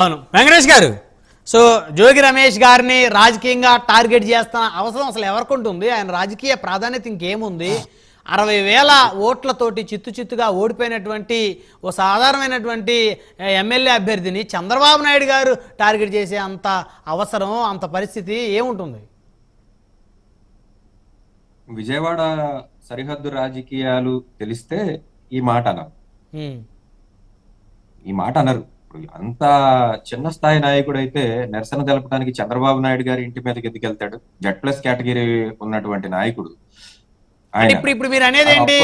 అవును వెంకటేష్ గారు. సో జోగి రమేష్ గారిని రాజకీయంగా టార్గెట్ చేస్తున్న అవసరం అసలు ఎవరికి ఉంటుంది? ఆయన రాజకీయ ప్రాధాన్యత ఇంకేముంది? 60,000 ఓట్లతోటి చిత్తుగా ఓడిపోయినటువంటి ఓ సాధారణమైనటువంటి ఎమ్మెల్యే అభ్యర్థిని చంద్రబాబు నాయుడు గారు టార్గెట్ చేసే అంత అవసరం, అంత పరిస్థితి ఏముంటుంది? విజయవాడ సరిహద్దు రాజకీయాలు తెలిస్తే ఈ మాట అన్నారు. ఈ మాట అనరు. అంత చిన్న స్థాయి నాయకుడు అయితే నిరసన తెలపడానికి చంద్రబాబు నాయుడు గారి ఇంటి మీదకి ఎందుకు వెళ్తాడు? Z+ కేటగిరీ ఉన్నటువంటి నాయకుడు. ఇప్పుడు మీరు అనేది ఏంటి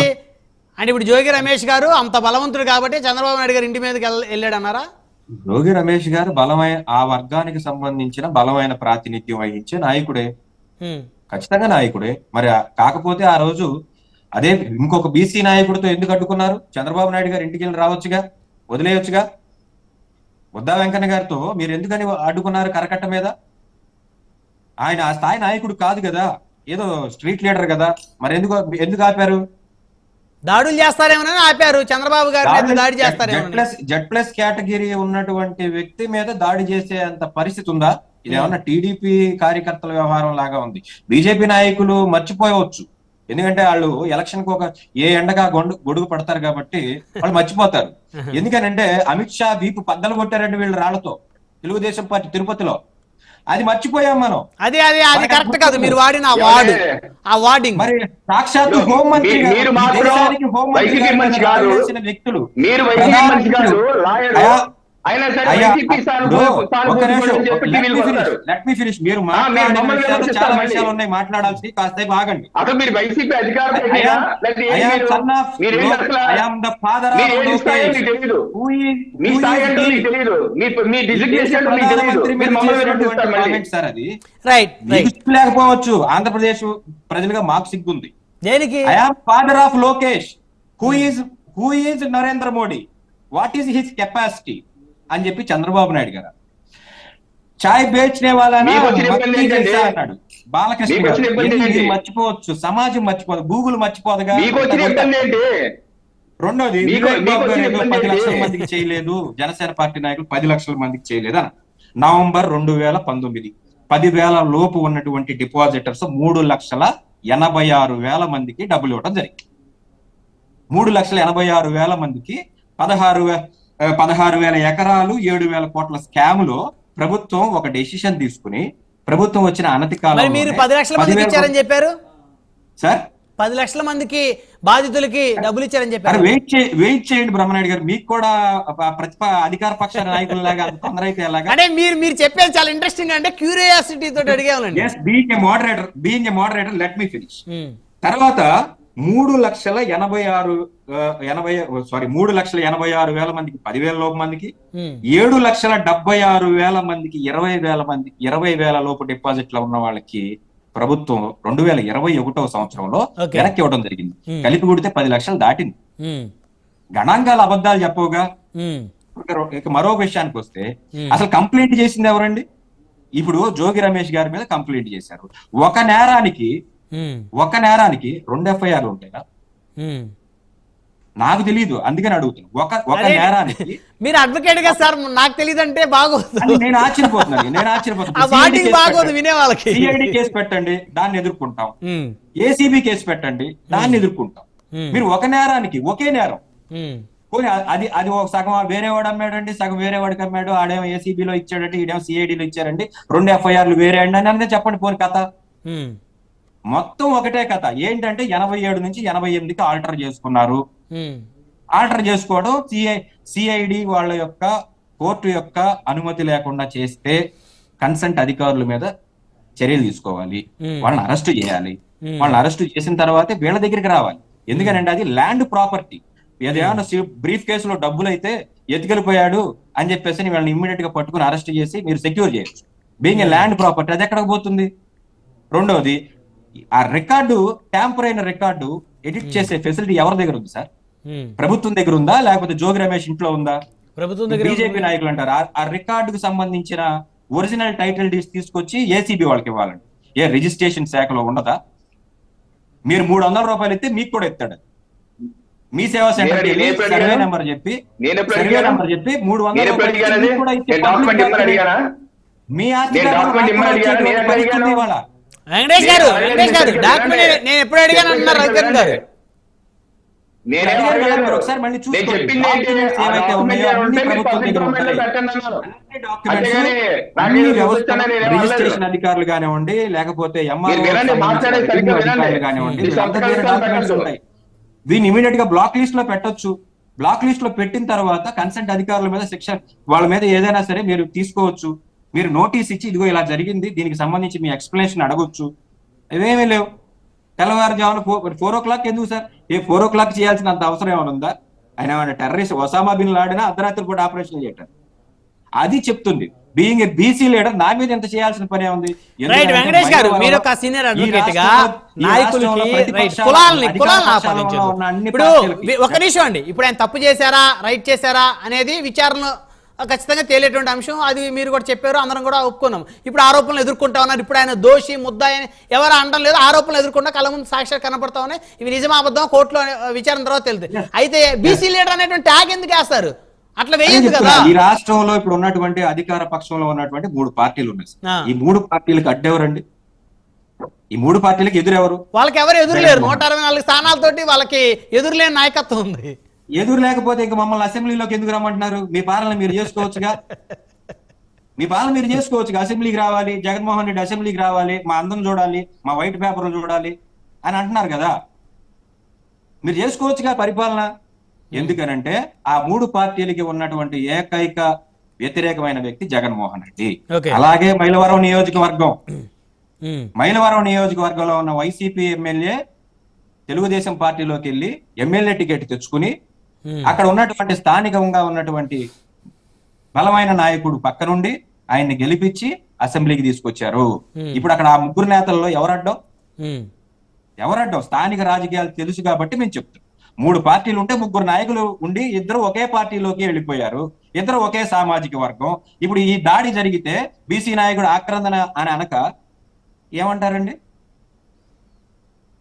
అంటే ఇప్పుడు జోగి రమేష్ గారు అంత బలవంతుడు కాబట్టి చంద్రబాబు నాయుడు గారు ఇంటి మీదకి వెళ్ళాడు అన్నారా? జోగి రమేష్ గారు బలమైన ఆ వర్గానికి సంబంధించిన బలమైన ప్రాతినిధ్యం వహించే నాయకుడే, ఖచ్చితంగా నాయకుడే. మరి కాకపోతే ఆ రోజు అదే ఇంకొక బీసీ నాయకుడితో ఎందుకు అడ్డుకున్నారు? చంద్రబాబు నాయుడు గారు ఇంటికి వెళ్ళి రావచ్చుగా, వదిలేయొచ్చుగా. బుద్దా వెంకన్న గారితో మీరు ఎందుకని అడ్డుకున్నారు కరకట్ట మీద? ఆయన ఆ స్థాయి నాయకుడు కాదు కదా, ఏదో స్ట్రీట్ లీడర్ కదా. మరి ఎందుకు ఆపారు? దాడులు చేస్తారేమోనని ఆపారు. చంద్రబాబు గారు దాడి చేస్తారేమో. Z+ కేటగిరీ ఉన్నటువంటి వ్యక్తి మీద దాడి చేసే అంత పరిస్థితి ఉందా? ఇదేమన్నా టీడీపీ కార్యకర్తల వ్యవహారం లాగా ఉంది. బీజేపీ నాయకులు మర్చిపోయవచ్చు, ఎందుకంటే వాళ్ళు ఎలక్షన్ కు ఒక ఏ ఎండగా గొడుగు పడతారు కాబట్టి వాళ్ళు మర్చిపోతారు. ఎందుకనంటే అమిత్ షా వీపు పద్దలు కొట్టారంటే వీళ్ళు రాళ్లతో తెలుగుదేశం పార్టీ తిరుపతిలో. అది మర్చిపోయాం మనం. అది కరెక్ట్ కాదు మీరు వాడిన ఆ వార్డింగ్. మరి సాక్షాత్తు హోంమంత్రి వ్యక్తులు చాలా విషయాలు ఉన్నాయి మాట్లాడాల్సి. కాస్త ఆగండి. సార్ అది లేకపోవచ్చు. ఆంధ్రప్రదేశ్ ప్రజలుగా మాకు సిగ్గుంది. I am father of Lokesh. Who is Narendra Modi? What is his capacity అని చెప్పి చంద్రబాబు నాయుడు గారు చాయ్ బేచ్నే వాళ్ళని అన్నాడు. బాలకృష్ణ గారు మర్చిపోవచ్చు, సమాజం మర్చిపోదు, గూగుల్ మర్చిపోదుగా. రెండోది 10 లక్షల మందికి చేయలేదు, జనసేన పార్టీ నాయకులు 10 లక్షల మందికి చేయలేదు అన్న. నవంబర్ 2019 10,000 లోపు ఉన్నటువంటి డిపాజిటర్స్ 3,86,000 మందికి డబ్బులు ఇవ్వడం జరిగింది. 3,86,000 మందికి 16,000 ఎకరాలు 7,000 కోట్ల స్కామ్ లో ప్రభుత్వం ఒక డెసిషన్ తీసుకుని ప్రభుత్వం వచ్చిన అనతి కాలం మీరు 10 లక్షల మందికి ఇచ్చారని చెప్పారు సార్. 10 లక్షల మందికి బాధితులకి డబ్బులు ఇచ్చారని చెప్పారు. వెయిట్ చేయండి బ్రహ్మనాయుడు గారు, మీకు కూడా అధికార పక్ష నాయకులలాగా తొందర అయితే ఎలాగా? అంటే మీరు చెప్పేది చాలా ఇంట్రెస్టింగ్, అంటే క్యూరియాసిటీ తోటి అడిగానండి. Being a moderator let me finish. తర్వాత 3,86,000 మందికి 10,000 లోపు మందికి, 7,76,000 మందికి 20,000 లోపు డిపాజిట్లు ఉన్న వాళ్ళకి ప్రభుత్వం 2021వ సంవత్సరంలో వెనక్కి ఇవ్వడం జరిగింది. కలిపి కూడితే 10 లక్షలు దాటింది. గణాంకాల అబద్ధాలు చెప్పవుగా. ఇక మరో విషయానికి వస్తే అసలు కంప్లైంట్ చేసింది ఎవరండి? ఇప్పుడు జోగి రమేష్ గారి మీద కంప్లైంట్ చేశారు. ఒక నేరానికి 2 FIRలు ఉంటాయా? నాకు తెలియదు, అందుకని అడుగుతున్నాను. ఒక నేరానికి మీరు అడ్వకేట్ గా సార్, నాకు తెలియదు అంటే బాగోదు. నేను ఆశ్చర్యపోతున్నాను. సిఐడి కేసు పెట్టండి, దాన్ని ఎదుర్కొంటాం. ఏసీబీ కేసు పెట్టండి, దాన్ని ఎదుర్కొంటాం. మీరు ఒక నేరానికి ఒకే నేరం అది ఒక సగం వేరే వాడు అమ్మాడండి, సగం వేరే వాడికి అమ్మాడు, ఆడేమో ఏసీబీలో ఇచ్చాడండి, ఈడేమో సిఐడిలో ఇచ్చారండి, 2 FIRలు వేరే అండి అని అంటే చెప్పండి పోని కథ. మొత్తం ఒకటే కథ. ఏంటంటే 87 నుంచి 88కి ఆల్టర్ చేసుకున్నారు. ఆల్టర్ చేసుకోవడం సిఐడి వాళ్ళ యొక్క కోర్టు యొక్క అనుమతి లేకుండా చేస్తే కన్సెంట్ అధికారుల మీద చర్యలు తీసుకోవాలి, వాళ్ళని అరెస్ట్ చేయాలి. వాళ్ళని అరెస్ట్ చేసిన తర్వాతే వీళ్ళ దగ్గరికి రావాలి. ఎందుకనంటే అది ల్యాండ్ ప్రాపర్టీ. ఏదైనా బ్రీఫ్ కేసులో డబ్బులు అయితే ఎత్తుకెళ్ళిపోయాడు అని చెప్పేసి వీళ్ళని ఇమ్మీడియట్ గా పట్టుకుని అరెస్ట్ చేసి మీరు సెక్యూర్ చేయొచ్చు. బీయింగ్ ఏ ల్యాండ్ ప్రాపర్టీ అది ఎక్కడికి పోతుంది? రెండోది, ఆ రికార్డు ట్యాంపర్ అయిన రికార్డు ఎడిట్ చేసే ఫెసిలిటీ ఎవరి దగ్గర ఉంది సార్? ప్రభుత్వం దగ్గర ఉందా, లేకపోతే జోగి రమేష్ ఇంట్లో ఉందా? బీజేపీ నాయకులు అంటారు ఆ రికార్డుకు సంబంధించిన ఒరిజినల్ టైటిల్ డీడ్స్ తీసుకొచ్చి ఏసీబీ వాళ్ళకి ఇవ్వాలండి. ఏ రిజిస్ట్రేషన్ శాఖలో ఉండదా? మీరు 300 రూపాయలు ఇస్తే మీకు కూడా ఎత్తాడు. మీ సేవా సెంటర్ నేను ఎప్పుడు సర్వే అడిగాను? నెంబర్ చెప్పి నేను ఎప్పుడు సర్వే అడిగాను? నెంబర్ చెప్పి 300 నేను ఎప్పుడు అడిగాను అది? కూడా ఇచ్చి నేను డాక్యుమెంట్ ఇమ్మని అడిగానా? మీ ఆస్తి నేను డాక్యుమెంట్ ఇమ్మని అడిగానా? నేను ఎప్పుడు అడిగాను? ఇవాళ వెంకటేష్ గారు డాక్యుమెంట్ నేను ఎప్పుడు అడిగాను అంటున్నారు రవికిరణ్ గారు. నేనే అడిగారు కదా, అడిగాను. మీరు ఒకసారి మళ్ళీ చూసుకోండి. నేను చెప్పింది ఏంటి? డాక్యుమెంట్స్ ఆ ఏవైతే డాక్యుమెంట్ ఉన్నాయో అన్ని ఉంటే మీకు ప్రభుత్వం దగ్గర పబ్లిక్ ఉంటాయి. పెట్టండి అన్నారు. అన్ని డాక్యుమెంట్స్ అంతేగాని నాకు అన్ని ఏదో వ్యవస్థ చూపిస్తానని నేనేం రిజిస్ట్రేషన్ అనలేదు. అధికారులు కానివ్వండి, లేకపోతే మీరు వినండి, మాట్లాడేది సరిగ్గా వినండి. అధికారులు కానివ్వండి, ఈ వీళ్ళందరి దగ్గర సంతకాలు డాక్యుమెంట్స్ పెట్టొద్దు. ఉంటాయి. దీన్ని ఇమీడియట్ గా బ్లాక్ లిస్ట్ లో పెట్టొచ్చు. బ్లాక్ లిస్ట్ లో పెట్టిన తర్వాత కన్సెంట్ అధికారుల మీద శిక్ష, వాళ్ళ మీద ఏదైనా సరే మీరు తీసుకోవచ్చు. మీరు నోటీస్ ఇచ్చి ఇదిగో ఇలా జరిగింది, దీనికి సంబంధించి మీ ఎక్స్ప్లెనేషన్ అడగొచ్చు. ఇవేమీ లేవు. తెల్లవారుజామున 4 o'clock ఎందుకు సార్? 4 o'clock చేయాల్సిన అంత అవసరం ఏమైనా ఉందా? ఆయన ఏమైనా టెర్రరిస్ట్ ఒసామా బిన్ లాడెనా అర్ధరాత్రి కూడా ఆపరేషన్ చేయటం? అది చెప్తుంది. బీయింగ్ ఏ బీసీ లీడర్ నా మీద ఎంత చేయాల్సిన పని ఉంది? రైట్ వెంకటేష్ గారు, మీరు ఒక సీనియర్ అడ్వకేట్ గా నాయకులకి రైట్ కులాలని ఆపాదించొద్దు. ఇప్పుడు ఒక నిమిషం అండి, ఇప్పుడు ఆయన తప్పు చేశారా రైట్ చేశారా అనేది విచారణ ఖచ్చితంగా తేలేటువంటి అంశం. అది మీరు కూడా చెప్పారు, అందరం కూడా ఒప్పుకున్నాం. ఇప్పుడు ఆరోపణలు ఎదుర్కొంటా ఉన్నారు. ఇప్పుడు ఆయన దోషి ముద్దాయి ఎవరు అనడం లేదు, ఆరోపణలు ఎదుర్కొంటా కళ్ళ ముందు సాక్ష్యాలు కనపడతా ఉన్నాయి. ఇవి నిజమా అబద్ధం కోర్టులో విచారణ తర్వాత తెలుస్తుంది. అయితే బీసీ లీడర్ అనేటువంటి ట్యాగ్ ఎందుకు వేస్తారు? అట్లా వేయద్దు కదా. ఈ రాష్ట్రంలో ఇప్పుడు ఉన్నటువంటి అధికార పక్షంలో ఉన్నటువంటి 3 పార్టీలు ఉన్నాయి. ఈ 3 పార్టీలకు అడ్డెవరండి? ఈ 3 పార్టీలకు ఎదురెవరు? వాళ్ళకి ఎవరు ఎదురులేరు. 164 స్థానాలతోటి వాళ్ళకి ఎదురులేని నాయకత్వం ఉంది. ఎదురు లేకపోతే ఇంకా మమ్మల్ని అసెంబ్లీలోకి ఎందుకు రమ్మంటున్నారు? మీ పాలన మీరు చేసుకోవచ్చుగా. మీ పాలన మీరు చేసుకోవచ్చుగా. అసెంబ్లీకి రావాలి, జగన్మోహన్ రెడ్డి అసెంబ్లీకి రావాలి, మా అందం చూడాలి, మా వైట్ పేపర్లు చూడాలి అని అంటున్నారు కదా. మీరు చేసుకోవచ్చుగా పరిపాలన. ఎందుకనంటే ఆ 3 పార్టీలకి ఉన్నటువంటి ఏకైక వ్యతిరేకమైన వ్యక్తి జగన్మోహన్ రెడ్డి. అలాగే మైలవరం నియోజకవర్గంలో ఉన్న వైసీపీ ఎమ్మెల్యే తెలుగుదేశం పార్టీలోకి వెళ్ళి ఎమ్మెల్యే టికెట్ తెచ్చుకుని అక్కడ ఉన్నటువంటి స్థానికంగా ఉన్నటువంటి బలమైన నాయకుడు పక్క నుండి ఆయన్ని గెలిపించి అసెంబ్లీకి తీసుకొచ్చారు. ఇప్పుడు అక్కడ ఆ 3 నేతల్లో ఎవరడ్డం? స్థానిక రాజకీయాలు తెలుసు కాబట్టి మేము చెప్తాం. 3 పార్టీలు ఉంటే 3 నాయకులు ఉండి ఇద్దరు ఒకే పార్టీలోకి వెళ్ళిపోయారు. ఇద్దరు ఒకే సామాజిక వర్గం. ఇప్పుడు ఈ దాడి జరిగితే బీసీ నాయకుడు ఆక్రందన అని అనక ఏమంటారండి?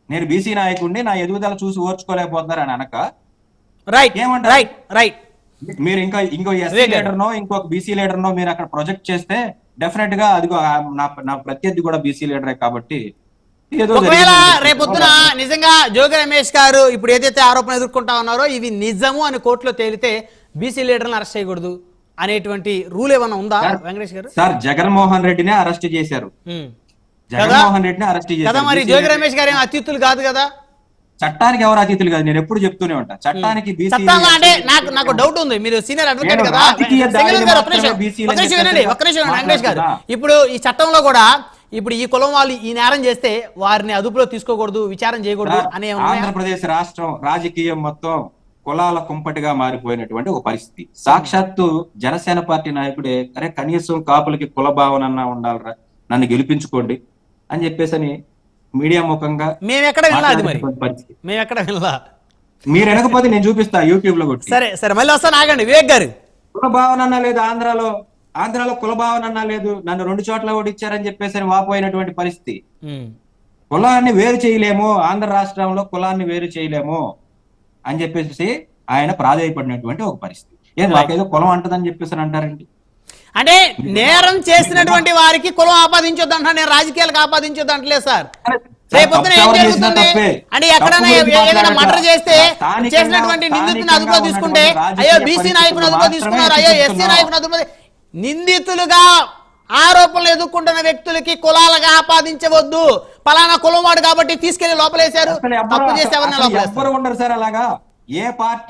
నేను బీసీ నాయకుడిని, నా ఎదుగుదల చూసి ఓర్చుకోలేకపోతున్నారు అని అనక ఏమంటారు? మీరు ఇంకో ఎస్సీ లీడర్నో ఇంకొక బీసీ లీడర్నో మీరు అక్కడ ప్రొజెక్ట్ చేస్తే డెఫినెట్ గా అదిగో నా ప్రత్యర్థి కూడా బీసీ లీడరే కాబట్టి ఒకవేళ రేపొద్దున నిజంగా జోగి రమేష్ గారు ఇప్పుడు ఏదైతే ఆరోపణ ఎదుర్కొంటా ఉన్నారో ఇవి నిజము అని కోర్టులో తేలితే బీసీ లీడర్లను అరెస్ట్ చేయకూడదు అనేటువంటి రూల్ ఏమన్నా ఉందా వెంకటేష్ గారు? సార్, జగన్మోహన్ రెడ్డినే అరెస్ట్ చేశారు. జగన్మోహన్ రెడ్డిని అరెస్ట్ చేశారు. మరి జోగి రమేష్ గారు ఏం అతిథులు కాదు కదా? చట్టానికి ఎవరు అతిథులు కాదు. నేను ఎప్పుడు చెప్తూనే ఉంటా, చట్టానికి అంటే నాకు డౌట్ ఉంది. మీరు సీనియర్ అడ్వకేట్ కదా. వెంకటేష్ గారు, ఇప్పుడు ఈ చట్టంలో కూడా ఇప్పుడు ఈ కులం వాళ్ళు ఈ నేరం చేస్తే వారిని అదుపులో తీసుకోకూడదు, విచారం చేయకూడదు అనే ఆంధ్రప్రదేశ్ రాష్ట్రం రాజకీయం మొత్తం కులాల కుంపటిగా మారిపోయినటువంటి ఒక పరిస్థితి. సాక్షాత్తు జనసేన పార్టీ నాయకుడే అరే కనీసం కాపులకి కుల భావన ఉండాలరా, నన్ను గెలిపించుకోండి అని చెప్పేసి మీడియా ముఖంగా మేమెక్కడ వినలా. మీరు వెనకపోతే నేను చూపిస్తా యూట్యూబ్ లో కొట్టి. సరే మళ్ళీ వస్తాను, ఆగండి. వివేక్ గారు, కుల భావన అన్నా లేదు ఆంధ్రాలో కుల భావన అన్నా లేదు, నన్ను 2 చోట్ల ఓడిచ్చారని చెప్పేసి వాపోయినటువంటి పరిస్థితి. కులాన్ని వేరు చేయలేము, ఆంధ్ర రాష్ట్రంలో కులాన్ని వేరు చేయలేము అని చెప్పేసి ఆయన ప్రాధాయపడినటువంటి ఒక పరిస్థితి. నాకేదో కులం అంటదని చెప్పేసి అంటారండి. అంటే నేరం చేసినటువంటి వారికి కులం ఆపాదించొద్దు అంటున్నా, నేను రాజకీయాలకు ఆపాదించొద్దు అంటలేదు సార్. రేపొద్దున ఏం జరుగుతుంది అంటే ఎక్కడైనా ఏదైనా మర్డర్ చేస్తే చేసినటువంటి నిందితుని అదుపులో తీసుకుంటే అయ్యో బీసీ నాయకుని అదుపులో తీసుకున్నారు, అయ్యో ఎస్సీ నాయకుని అదుపులో, నిందితులుగా ఆరోపణలు ఎదుర్కొంటున్న వ్యక్తులకి కులాలుగా ఆపాదించవద్దు. పలానా కులం వాడు కాబట్టి తీసుకెళ్లి లోపలేశారు, తప్పు చేసేవారిని లోపలేస్తారు. ఉండరు సార్ అలాగా. ఏ పార్టీ